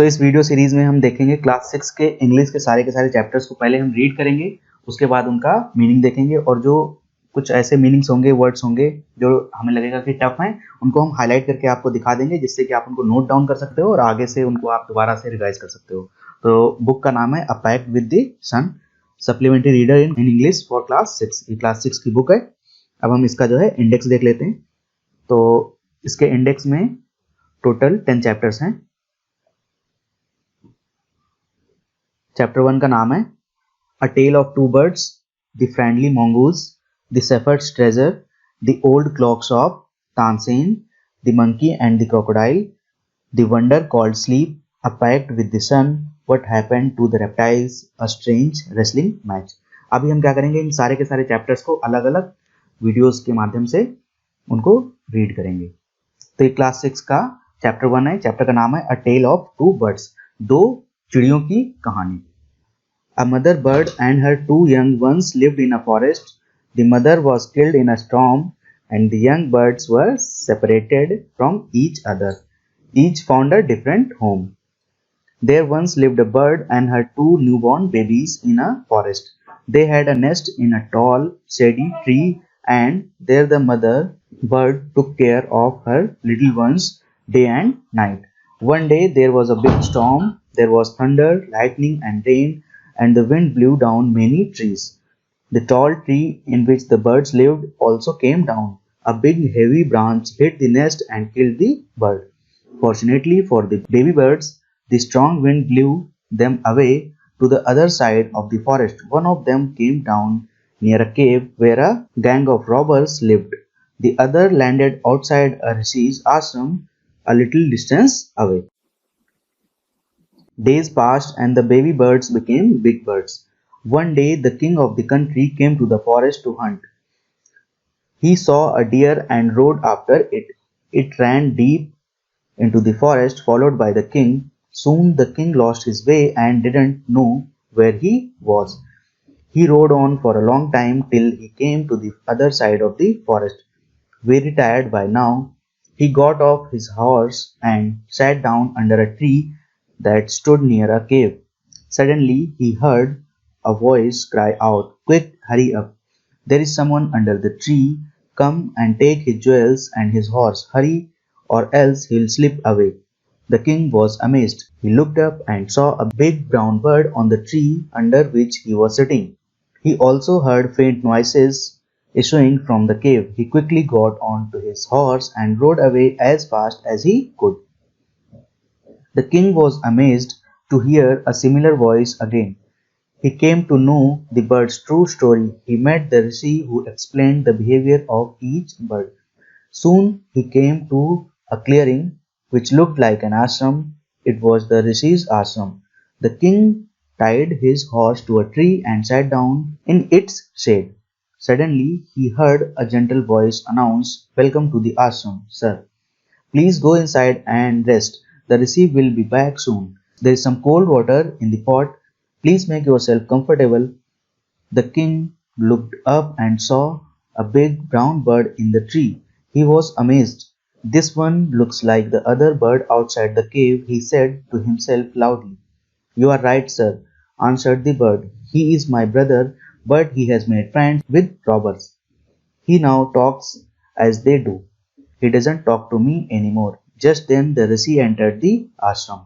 इस video series में हम देखेंगे क्लास 6 के इंग्लिश के सारे चैप्टर्स को पहले हम रीड करेंगे, उसके बाद उनका मीनिंग देखेंगे और जो कुछ ऐसे मीनिंग्स होंगे, वर्ड्स होंगे जो हमें लगेगा कि टफ हैं, उनको हम हाईलाइट करके आपको दिखा देंगे, जिससे कि आप उनको नोट डाउन कर सकते हो और आगे से उनको आप दोबारा से रिवाइज कर सकते हो। तो बुक का नाम है a pact with the sun, supplementary reader in English for class 6। ये क्लास 6 की बुक है। अब हम इसका जो है इंडेक्स देख लेते हैं। तो इसके इंडेक्स में टोटल 10 चैप्टर्स हैं। चैप्टर 1 का नाम है A Tale of Two Birds, The Friendly Mongoose, The Shepherd's Treasure, The Old Clock Shop, Tansen, The Monkey and the Crocodile, The Wonder Called Sleep, A Pact with the Sun, What Happened to the Reptiles, A Strange Wrestling Match। अभी हम क्या करेंगे, इन सारे के सारे chapters को अलग अलग वीडियोस के माध्यम से उनको रीड करेंगे। तो ये क्लास 6 का चैप्टर 1 है। चैप्टर का नाम है अ टेल ऑफ टू बर्ड्स, दो चिड़ियों की कहानी। A mother bird and her two young ones lived in a forest. The mother was killed in a storm, and the young birds were separated from each other. Each found a different home. There once lived a bird and her two newborn babies in a forest. They had a nest in a tall, shady tree, and there the mother bird took care of her little ones day and night. One day there was a big storm. There was thunder, lightning, and rain, and the wind blew down many trees. The tall tree in which the birds lived also came down. A big heavy branch hit the nest and killed the bird. Fortunately for the baby birds, the strong wind blew them away to the other side of the forest. One of them came down near a cave where a gang of robbers lived. The other landed outside a rishi's ashram a little distance away. Days passed and the baby birds became big birds. One day the king of the country came to the forest to hunt. He saw a deer and rode after it. It ran deep into the forest followed by the king. Soon the king lost his way and didn't know where he was. He rode on for a long time till he came to the other side of the forest. Very tired by now, he got off his horse and sat down under a tree that stood near a cave. Suddenly he heard a voice cry out, "Quick, hurry up! There is someone under the tree. Come and take his jewels and his horse. Hurry, or else he'll slip away." The king was amazed. He looked up and saw a big brown bird on the tree under which he was sitting. He also heard faint noises issuing from the cave. He quickly got on to his horse and rode away as fast as he could. The king was amazed to hear a similar voice again. He came to know the bird's true story. He met the rishi who explained the behavior of each bird. Soon he came to a clearing which looked like an ashram. It was the rishi's ashram. The king tied his horse to a tree and sat down in its shade. Suddenly he heard a gentle voice announce, "Welcome to the ashram, sir. Please go inside and rest. The rishi will be back soon. There is some cold water in the pot. Please make yourself comfortable." The king looked up and saw a big brown bird in the tree. He was amazed. "This one looks like the other bird outside the cave," he said to himself loudly. "You are right, sir," answered the bird. "He is my brother, but he has made friends with robbers. He now talks as they do. He doesn't talk to me anymore." Just then the rishi entered the ashram.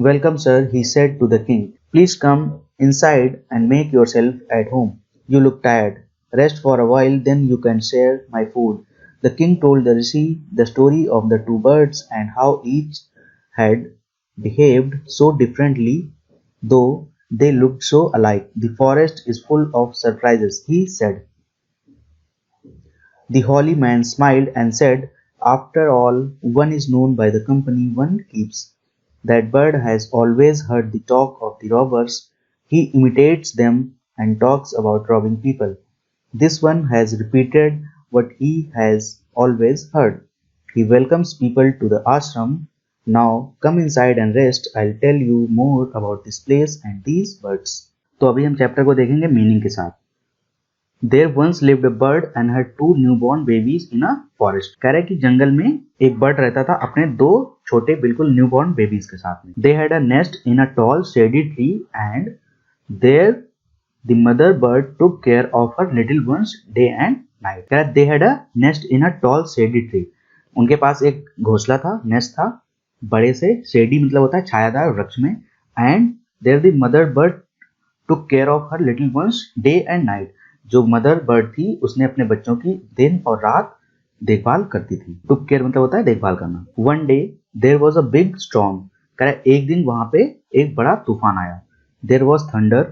"Welcome, sir," he said to the king. "Please come inside and make yourself at home. You look tired. Rest for a while, then you can share my food." The king told the rishi the story of the two birds and how each had behaved so differently, though they looked so alike. "The forest is full of surprises," he said. The holy man smiled and said, "After all, one is known by the company one keeps. That bird has always heard the talk of the robbers. He imitates them and talks about robbing people. This one has repeated what he has always heard. He welcomes people to the ashram. Now come inside and rest. I'll tell you more about this place and these birds." तो अभी हम chapter को देखेंगे meaning के साथ। There once lived a bird and her two newborn babies in a forest. कह रहा है कि जंगल में एक बर्ड रहता था अपने दो छोटे बिल्कुल न्यूबॉर्न बेबीज के साथ में. They had a nest in a tall shady tree and there the mother bird took care of her little ones day and night. कह रहा है they had a nest in a tall shady tree. उनके पास एक घोंसला था, nest था बड़े से, शेडी मतलब होता है छायादार वृक्ष में, and there the mother bird took care of her little ones day and night. जो मदर बर्ड थी उसने अपने बच्चों की दिन और रात देखभाल करती थी. टुक केयर मतलब होता है देखभाल करना. One day there was a big storm. कह रहा है एक दिन वहां पे एक बड़ा तूफान आया. There was thunder,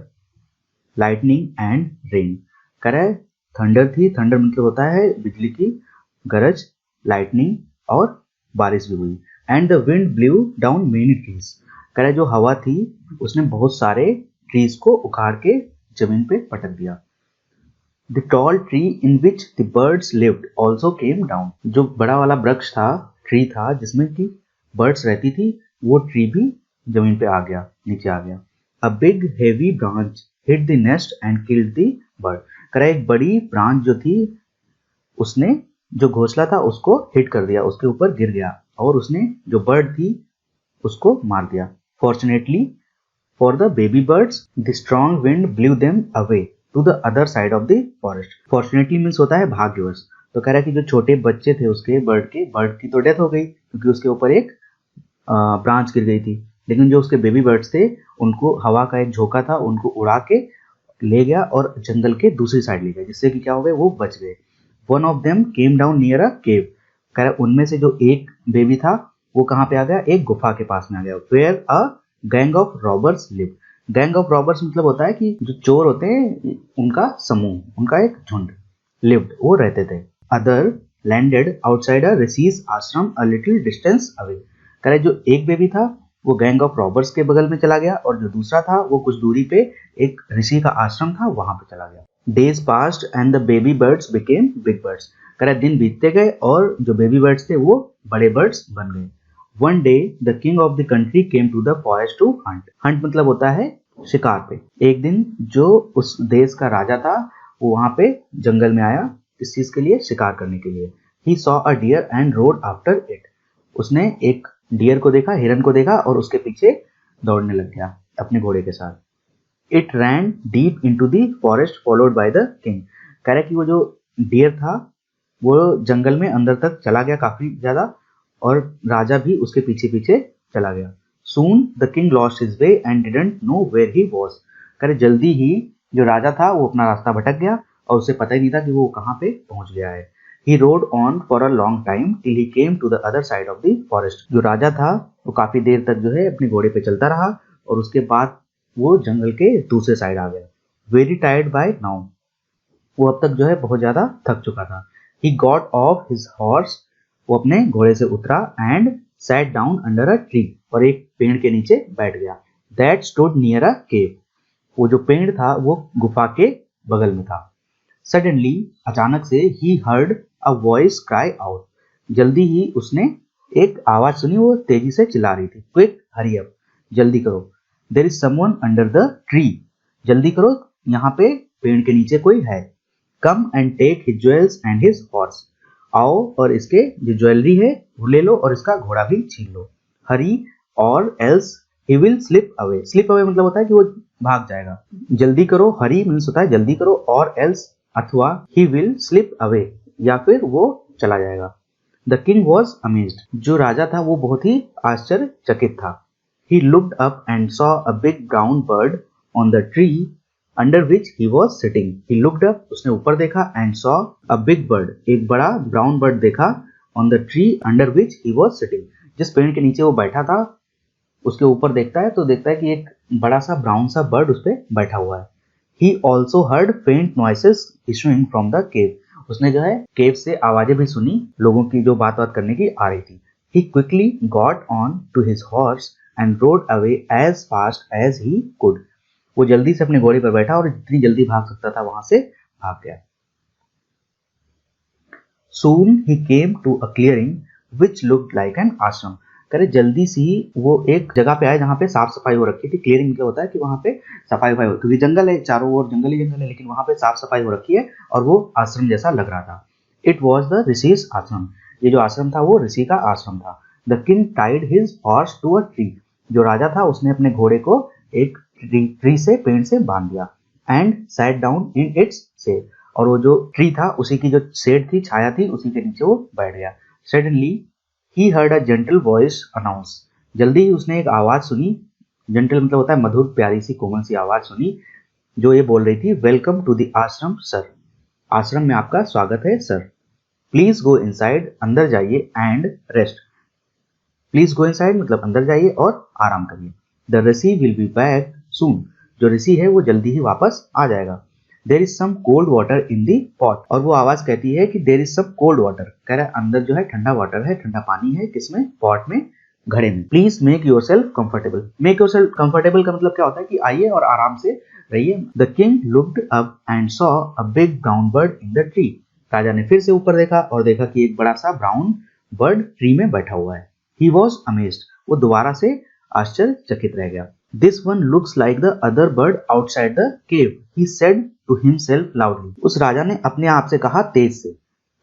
lightning and rain. कह रहा है थंडर थी, थंडर मतलब होता है बिजली की गरज, लाइटनिंग और बारिश भी हुई. And the wind blue down many trees. कह रहा है जो हवा थी उसने बहुत सारे ट्रीज को उखाड़ के जमीन पे पटक दिया. The tall tree in which the birds lived also came down. जो बड़ा वाला वृक्ष था, ट्री था जिसमें की बर्ड्स रहती थी, वो ट्री भी जमीन पे आ गया, नीचे आ गया. A big heavy branch hit the nest and killed the bird. कह एक बड़ी ब्रांच जो थी उसने जो घोंसला था उसको हिट कर दिया, उसके ऊपर गिर गया और उसने जो बर्ड थी उसको मार दिया. Fortunately for the baby birds, the strong wind blew them away to the other side of the forest. Fortunately means होता है भाग्यवश. तो कह रहा है कि जो छोटे बच्चे थे उसके बर्ड की तो डेथ हो गई क्योंकि उसके ऊपर एक ब्रांच गिर गई थी, लेकिन जो उसके बेबी बर्ड्स थे उनको हवा का एक झोंका था, उनको उड़ा के ले गया और जंगल के दूसरी साइड ले गया, जिससे कि क्या हो गए वो बच गए. One of them came down near a cave. कह रहा है उनमें से जो एक बेबी था वो कहाँ पे आ गया, एक गुफा के पास में आ गया. Where a gang of robbers live. Gang of robbers मतलब होता है कि जो चोर होते हैं उनका समूह, उनका एक झुंड, लिव्ड वो रहते थे. अदर लैंडेड आउटसाइड अ ऋषिज आश्रम अ लिटिल डिस्टेंस अवे. कह रहे जो एक बेबी था वो गैंग ऑफ रॉबर्स के बगल में चला गया और जो दूसरा था वो कुछ दूरी पे एक ऋषि का आश्रम था वहां पे चला गया. Days passed and the baby birds became big birds. कह रहे दिन बीतते गए और जो बेबी बर्ड्स थे वो बड़े बर्ड्स बन गए. One day the king of the country came to the forest to hunt. Hunt मतलब होता है शिकार पे. एक दिन जो उस देश का राजा था वो वहां पे जंगल में आया इस चीज के लिए, शिकार करने के लिए. He saw a deer and rode after it. उसने एक डियर को देखा, हिरन को देखा और उसके पीछे दौड़ने लग गया अपने घोड़े के साथ. It ran deep into the forest followed by the king. कह रहा है कि वो जो डियर था वो जंगल में अंदर तक चला गया काफी ज्यादा और राजा भी उसके पीछे पीछे चला गया. Soon the king lost his way and didn't know where he was. करे जल्दी ही जो राजा था वो अपना रास्ता भटक गया और उसे पता ही नहीं था कि वो कहाँ पे पहुंच गया है. He rode on for a long time till he came to the other side of the forest. जो राजा था वो काफी देर तक जो है अपने घोड़े पे चलता रहा और उसके बाद वो जंगल के दूसरे साइड आ गया. Very tired by now. वो अब तक जो है बहुत ज्यादा थक चुका था. He got off his horse. वो अपने घोड़े से उतरा and sat down under a tree. और एक पेड़ के नीचे बैठ गया. दैट स्टूड नियर अ केव. वो जो पेड़ था वो गुफा के बगल में था. सडनली अचानक से he heard a voice cry out. जल्दी ही उसने एक आवाज सुनी, वो तेजी से चिल्ला रही थी. क्विक हरी अप, जल्दी करो. There is someone under the tree. जल्दी करो, यहाँ पे पेड़ के नीचे कोई है. Come and take his jewels and his horse. आओ और इसके जो ज्वेलरी है वो ले लो और इसका घोड़ा भी छीन लो. हरी और else he will slip away. Slip away मतलब होता है कि वो भाग जाएगा. जल्दी करो, हरी मीन्स होता है जल्दी करो, और एल्स अथवा ही विल स्लिप अवे या फिर वो चला जाएगा. The king was amazed. जो राजा था वो बहुत ही आश्चर्यचकित था. He looked up and saw a big brown bird on the tree under which he was sitting. He looked up, उसने ऊपर देखा and saw a big bird. एक बड़ा brown bird देखा on the tree under which he was sitting. जिस पेड़ के नीचे वो बैठा था उसके ऊपर देखता है तो देखता है कि एक बड़ा सा ब्राउन सा बर्ड उस पे बैठा हुआ है. He also heard faint noises issuing from the cave. उसने जो है केव से आवाजें भी सुनी, लोगों की जो बात करने की आ रही थी. He quickly got on to his horse and rode away as fast as he could. वो जल्दी से अपने घोड़े पर बैठा और जितनी जल्दी भाग सकता था वहां से भाग गया. Soon he came to a clearing which looked like an ashram. करे जल्दी सी वो एक जगह पे आए जहाँ पे साफ सफाई हो रखी थी। क्लियरिंग मतलब होता है कि वहाँ पे सफाई हो, क्योंकि जंगल है, चारों ओर जंगल ही जंगल है, लेकिन वहाँ पे साफ सफाई हो रखी है और वो आश्रम जैसा लग रहा था। इट वॉज द ऋषिज आश्रम, ये जो आश्रम था वो ऋषि का आश्रम था। The king tied his horse to a tree, जो राजा था उसने अपने घोड़े को एक ट्री से, पेड़ से बांध दिया। And sat down in its shade, और वो जो ट्री था उसी की जो शेड थी, छाया थी, उसी के नीचे वो बैठ गया। Suddenly he heard a gentle voice announce, जल्दी ही उसने एक आवाज सुनी। जेंटल मतलब होता है मधुर, प्यारी सी, कोमल सी आवाज सुनी, जो ये बोल रही थी, वेलकम टू द आश्रम सर, आश्रम में आपका स्वागत है सर। प्लीज गो इनसाइड, अंदर जाइए, and rest, please go inside मतलब अंदर जाइए और आराम करिए। The rishi will be back soon, जो ऋषि है वो जल्दी ही वापस आ जाएगा। There is some cold water in the pot, और वो आवाज कहती है कि there is some cold water, कह रहा है अंदर जो है ठंडा वाटर है, ठंडा पानी है, किसमें, पॉट में, घड़े में। Please make your self comfortable, make your self comfortable का मतलब क्या होता है कि आइए और आराम से रहिए। The king looked up and saw a big brown bird in the tree, राजा ने फिर से ऊपर देखा और देखा कि एक बड़ा सा ब्राउन बर्ड ट्री में बैठा हुआ है। He was amazed, वो दोबारा से आश्चर्यचकित रह गया। This one looks like the other bird outside the cave, he said to himself loudly. उस राजा ने अपने आप से कहा तेज से,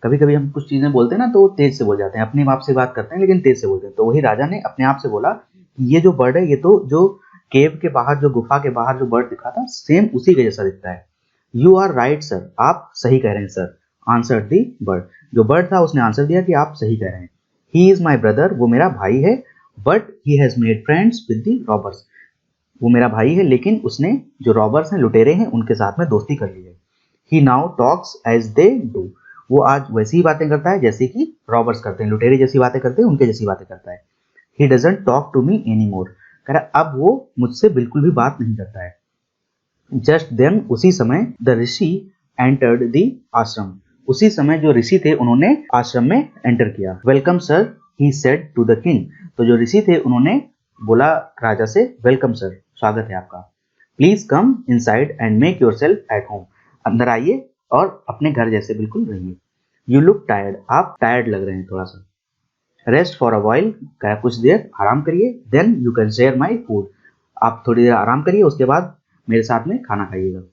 कभी कभी हम कुछ चीजें बोलते हैं ना तो तेज से बोल जाते हैं, अपने आप से बात करते हैं लेकिन तेज से बोलते हैं। तो वही राजा ने अपने आप से बोला कि ये जो बर्ड है, ये तो जो केव के बाहर, जो गुफा के बाहर जो बर्ड दिखा था, सेम उसी के जैसा दिखता है। यू आर राइट सर, आप सही कह रहे हैं सर, आंसर दी बर्ड, जो बर्ड था उसने आंसर दिया कि आप सही कह रहे हैं। He is my brother, वो मेरा भाई है, but he has made friends with the robbers, वो मेरा भाई है लेकिन उसने जो रॉबर्स हैं, लुटेरे हैं, उनके साथ में दोस्ती कर ली है। He now talks as they do, वो आज वैसी ही बातें करता है जैसे कि रॉबर्स करते हैं, लुटेरे जैसी बातें करते हैं, उनके जैसी बातें करता है। He doesn't talk to me anymore, कह रहा अब वो मुझसे बिल्कुल भी बात नहीं करता है। Just then, उसी समय the ऋषि entered the आश्रम, उसी समय जो ऋषि थे उन्होंने आश्रम में एंटर किया। Welcome sir, he said to the king, तो जो ऋषि थे उन्होंने बोला राजा से, वेलकम सर, स्वागत है आपका। Please come inside and make yourself at home, अंदर आइए और अपने घर जैसे बिल्कुल रहिए। यू लुक टायर्ड, आप टायर्ड लग रहे हैं थोड़ा सा। रेस्ट फॉर अ व्हाइल, क्या कुछ देर आराम करिए। Then you can share my food, आप थोड़ी देर आराम करिए, उसके बाद मेरे साथ में खाना खाइएगा।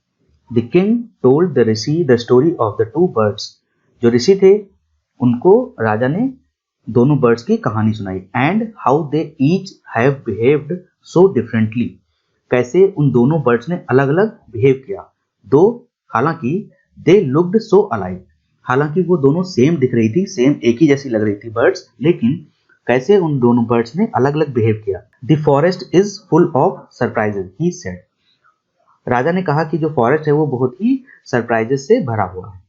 The king told the Rishi the story of the two birds, जो ऋषि थे उनको राजा ने दोनों बर्ड्स की कहानी सुनाई। And how they each have behaved so differently, कैसे उन दोनों बर्ड्स ने अलग अलग बिहेव किया। दो, हालांकि दे लुक्ड सो अलाइक, हालांकि वो दोनों सेम दिख रही थी, सेम एक ही जैसी लग रही थी बर्ड्स, लेकिन कैसे उन दोनों बर्ड्स ने अलग अलग बिहेव किया। The forest is full of surprises, he said, राजा ने कहा कि जो फॉरेस्ट है वो बहुत ही सरप्राइजेस से भरा हुआ है।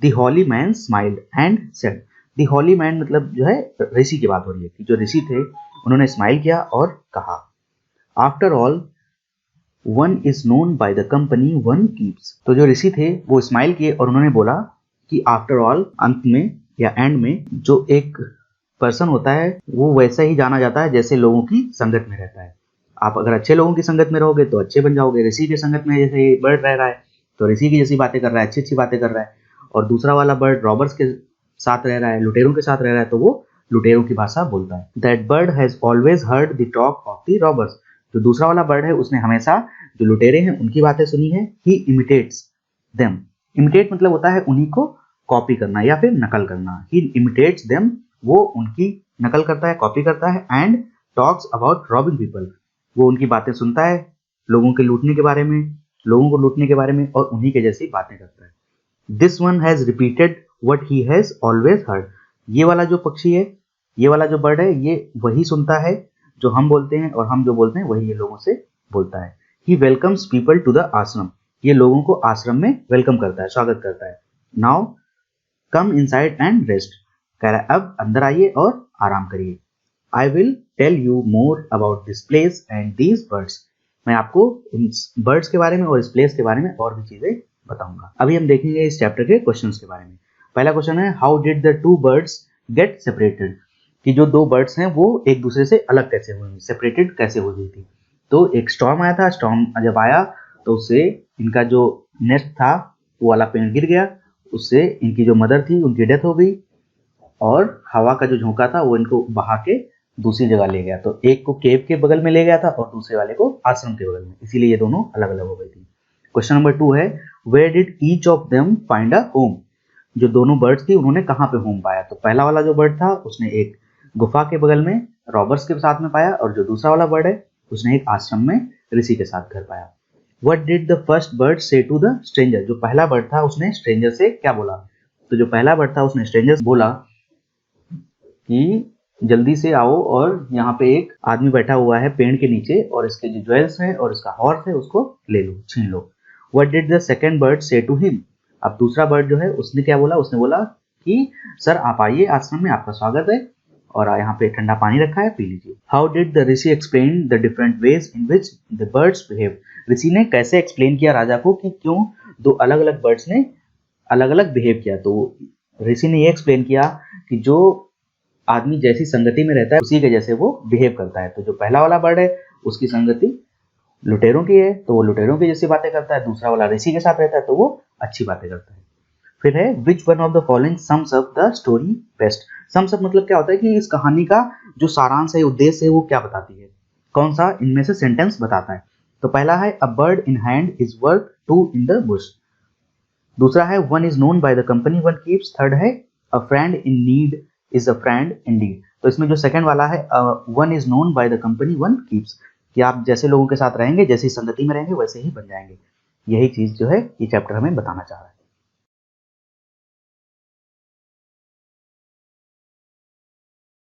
The holy man smiled and said, the holy man मतलब जो है ऋषि की बात हो रही है कि जो ऋषि थे उन्होंने स्माइल किया और कहा, after all one is known by the company one keeps, तो जो ऋषि थे वो स्माइल किए और उन्होंने बोला कि आफ्टर ऑल, अंत में या एंड में, जो एक पर्सन होता है वो वैसा ही जाना जाता है जैसे लोगों की संगत में रहता है। आप अगर अच्छे लोगों की संगत में रहोगे तो अच्छे बन जाओगे। ऋषि की संगत में जैसे बर्ड रह रहा है तो ऋषि की जैसी बातें कर रहा है, अच्छी अच्छी बातें कर रहा है, और दूसरा वाला बर्ड रॉबर्स के साथ रह रहा है, लुटेरों के साथ रह रहा है, तो वो लुटेरों की भाषा बोलता है। That bird has always heard the talk of the robbers, जो दूसरा वाला बर्ड है उसने हमेशा जो लुटेरे हैं उनकी बातें सुनी है। ही इमिटेट्स देम, इमिटेट मतलब होता है उन्हीं को कॉपी करना या फिर नकल करना। ही इमिटेट्स देम, वो उनकी नकल करता है, कॉपी करता है। And talks about robbing people, वो उनकी बातें सुनता है, लोगों के लूटने के बारे में, लोगों को लूटने के बारे में, और उन्हीं के जैसी बातें करता है। This one has repeated what he has always heard, ये वाला जो पक्षी है, ये वाला जो बर्ड है, ये वही सुनता है जो हम बोलते हैं, और हम जो बोलते हैं वही ये लोगों से बोलता है। ही वेलकम्स पीपल टू द आश्रम, ये लोगों को आश्रम में वेलकम करता है, स्वागत करता है। Now come inside and rest, कह रहा है अब अंदर आइए और आराम करिए। I will tell you more about this place and these birds, मैं आपको इन बर्ड्स के बारे में और इस प्लेस के बारे में और भी चीजें बताऊंगा। अभी हम देखेंगे इस चैप्टर के क्वेश्चंस के बारे में। पहला क्वेश्चन है, how did the two birds get separated, कि जो दो बर्ड्स हैं वो एक दूसरे से अलग कैसे हुए, सेपरेटेड कैसे हो गई थी। तो एक स्टॉर्म आया था, स्टॉर्म जब आया तो उससे इनका जो नेस्ट था वो वाला पेड़ गिर गया, उससे इनकी जो मदर थी उनकी डेथ हो गई, और हवा का जो झोंका था वो इनको बहा के दूसरी जगह ले गया। तो एक को केव के बगल में ले गया था और दूसरे वाले को आश्रम के बगल में, इसीलिए ये दोनों अलग अलग हो गई थी। क्वेश्चन नंबर 2 है where did each of them find a home. जो दोनों बर्ड्स थी उन्होंने कहाँ पे होम पाया। तो पहला वाला जो बर्ड था उसने एक गुफा के बगल में रॉबर्स के साथ में पाया, और जो दूसरा वाला बर्ड है उसने एक आश्रम में ऋषि के साथ घर पाया। What did the first bird say to the stranger? जो पहला बर्ड था उसने स्ट्रेंजर से क्या बोला। तो जो पहला बर्ड था उसने स्ट्रेंजर से बोला कि जल्दी से आओ, और यहाँ पे एक आदमी बैठा हुआ है पेड़ के नीचे, और इसके जो ज्वेल्स है और इसका हॉर्स है उसको ले लो, छीन लो। What did the second bird say to him? अब दूसरा बर्ड जो है उसने क्या बोला, उसने बोला कि सर आप आइए, आश्रम में आपका स्वागत है, और यहाँ पे ठंडा पानी रखा है, पी लीजिए। How did the rishi explain the different ways in which the birds behave. ऋषि ने कैसे एक्सप्लेन किया राजा को कि क्यों दो अलग अलग बर्ड्स ने अलग अलग बिहेव किया। तो ऋषि ने ये एक्सप्लेन किया कि जो आदमी जैसी संगति में रहता है उसी के जैसे वो बिहेव करता है। तो जो पहला वाला बर्ड है उसकी संगति लुटेरों की है तो वो लुटेरों की जैसी बातें करता है, दूसरा वाला ऋषि के साथ रहता है तो वो अच्छी बातें करता है। फिर है which one of the following sums up the story best. Sums up मतलब क्या होता है कि इस कहानी का जो सारांश है, उद्देश्य है, वो क्या बताती है, कौन सा इनमें से सेंटेंस बताता है। तो पहला है a bird in hand is worth two in the bush. दूसरा है one is known by the company one keeps. Third है a friend in need is a friend indeed. तो इसमें जो सेकंड वाला है one is known by the company one keeps, कि आप जैसे लोगों के साथ रहेंगे, जैसी संगति में रहेंगे वैसे ही बन जाएंगे। यही चीज जो है ये चैप्टर हमें बताना चाह रहा है।